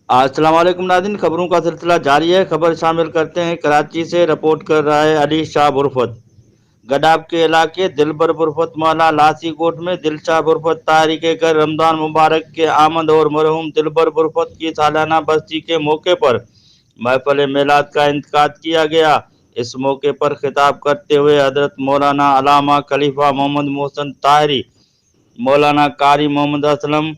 السلام علیکم ناظرین، خبروں کا سلسلہ جاری ہے۔ خبر شامل کرتے ہیں کراچی سے رپورٹ کر رہا ہے علی شاہ برفت۔ گڈاب کے علاقے دلبر برفت محلہ لاسی کوٹ میں دل شاہ برفت طاہری کے گھر رمضان مبارک کے آمد اور مرحوم دلبر برفت کی سالانہ برسی کے موقع پر محفل میلاد کا انعقاد کیا گیا۔ اس موقع پر خطاب کرتے ہوئے حضرت مولانا علامہ خلیفہ محمد محسن طاہری، مولانا قاری محمد اسلم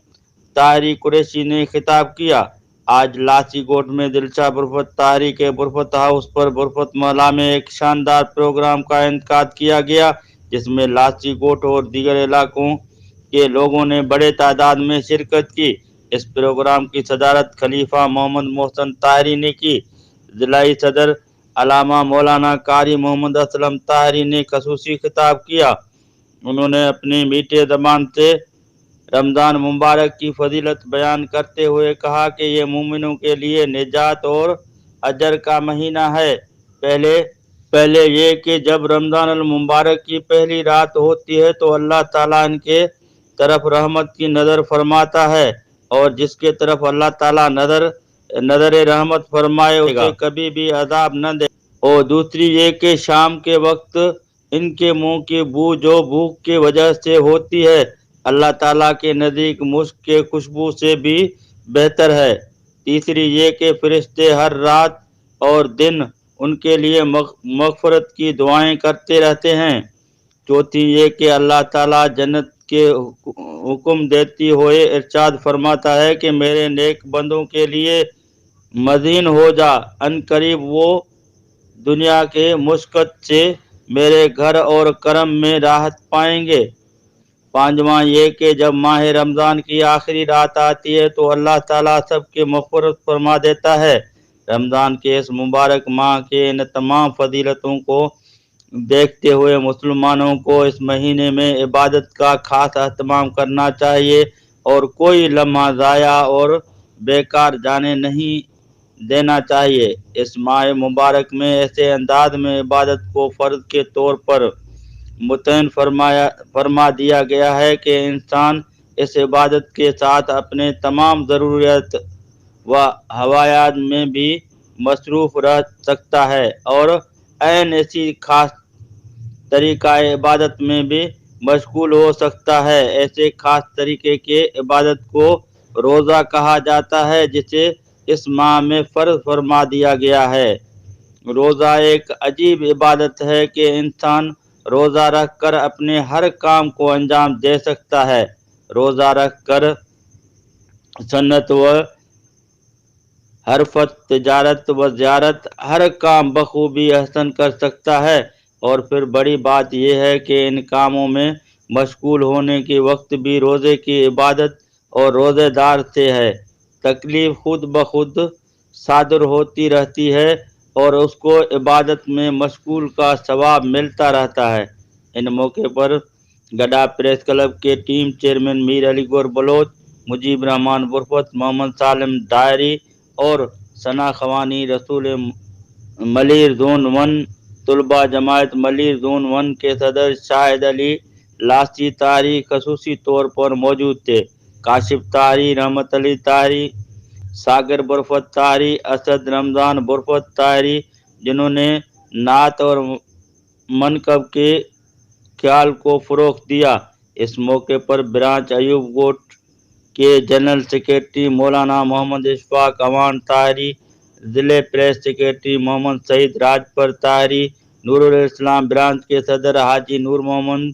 طاہری قریشی نے خطاب کیا۔ آج لاسی کوٹ میں دل شاہ برفت طاہری کے برفت ہاؤس پر برفت محلہ میں ایک شاندار پروگرام کا انعقاد کیا گیا، جس میں لاسی کوٹ اور دیگر علاقوں کے لوگوں نے بڑے تعداد میں شرکت کی۔ اس پروگرام کی صدارت خلیفہ محمد محسن طاہری نے کی۔ ضلعی صدر علامہ مولانا قاری محمد اسلم طاہری نے خصوصی خطاب کیا۔ انہوں نے اپنی میٹھے زبان سے رمضان مبارک کی فضیلت بیان کرتے ہوئے کہا کہ یہ مومنوں کے لیے نجات اور اجر کا مہینہ ہے۔ پہلے یہ کہ جب رمضان المبارک کی پہلی رات ہوتی ہے تو اللہ تعالیٰ ان کے طرف رحمت کی نظر فرماتا ہے، اور جس کے طرف اللہ تعالیٰ نظر رحمت فرمائے اسے کبھی بھی عذاب نہ دے۔ اور دوسری یہ کہ شام کے وقت ان کے منہ کی بو جو بھوک کی وجہ سے ہوتی ہے، اللہ تعالیٰ کے نزدیک مشک کے خوشبو سے بھی بہتر ہے۔ تیسری یہ کہ فرشتے ہر رات اور دن ان کے لیے مغفرت کی دعائیں کرتے رہتے ہیں۔ چوتھی یہ کہ اللہ تعالیٰ جنت کے حکم دیتی ہوئے ارشاد فرماتا ہے کہ میرے نیک بندوں کے لیے مزین ہو جا، ان قریب وہ دنیا کے مشقت سے میرے گھر اور کرم میں راحت پائیں گے۔ پانچواں یہ کہ جب ماہ رمضان کی آخری رات آتی ہے تو اللہ تعالیٰ سب کی مغفرت فرما دیتا ہے۔ رمضان کے اس مبارک ماہ کے ان تمام فضیلتوں کو دیکھتے ہوئے مسلمانوں کو اس مہینے میں عبادت کا خاص اہتمام کرنا چاہیے اور کوئی لمحہ ضائع اور بیکار جانے نہیں دینا چاہیے۔ اس ماہ مبارک میں ایسے انداز میں عبادت کو فرض کے طور پر متعین فرما دیا گیا ہے کہ انسان اس عبادت کے ساتھ اپنے تمام ضروریات و حوائج میں بھی مصروف رہ سکتا ہے اور عین اسی خاص طریقہ عبادت میں بھی مشغول ہو سکتا ہے۔ ایسے خاص طریقے کے عبادت کو روزہ کہا جاتا ہے، جسے اس ماہ میں فرض فرما دیا گیا ہے۔ روزہ ایک عجیب عبادت ہے کہ انسان روزہ رکھ کر اپنے ہر کام کو انجام دے سکتا ہے۔ روزہ رکھ کر سنت و حرفت، تجارت و زیارت ہر کام بخوبی احسن کر سکتا ہے، اور پھر بڑی بات یہ ہے کہ ان کاموں میں مشغول ہونے کے وقت بھی روزے کی عبادت اور روزے دار سے ہے تکلیف خود بخود صادر ہوتی رہتی ہے اور اس کو عبادت میں مشغول کا ثواب ملتا رہتا ہے۔ ان موقع پر گڈاب پریس کلب کے ٹیم چیئرمین میر علی گور بلوچ، مجیب الرحمان برفت، محمد سالم ڈائری اور ثنا خوانی رسول ملیر زون 1 طلبہ جماعت ملیر زون 1 کے صدر شاہد علی لاسی طاہری خصوصی طور پر موجود تھے۔ کاشف طاہری، رحمت علی طاہری، ساگر برفت طاہری، اسد رمضان برفت طاہری، جنہوں نے نعت اور منقب کے خیال کو فروغ دیا۔ اس موقع پر برانچ ایوب کوٹ کے جنرل سیکرٹری مولانا محمد اشفاق اوان طاہری، ضلع پریس سیکرٹری محمد سعید راجپر طاہری، نور الاسلام برانچ کے صدر حاجی نور محمد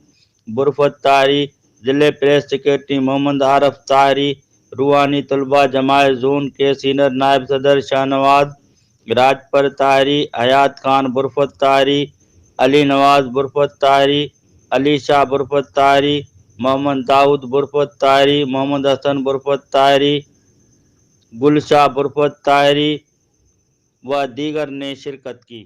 برفت طاہری، ضلع پریس سیکرٹری محمد عارف طاہری، روحانی طلبہ جماعت زون کے سینئر نائب صدر شاہنواز راجپر طاہری، حیات خان برفت طاہری، علی نواز برفت طاہری، علی شاہ برفت طاہری، محمد داؤد برفت طاہری، محمد حسن برفت طاہری، گل شاہ برفت طاہری و دیگر نے شرکت کی۔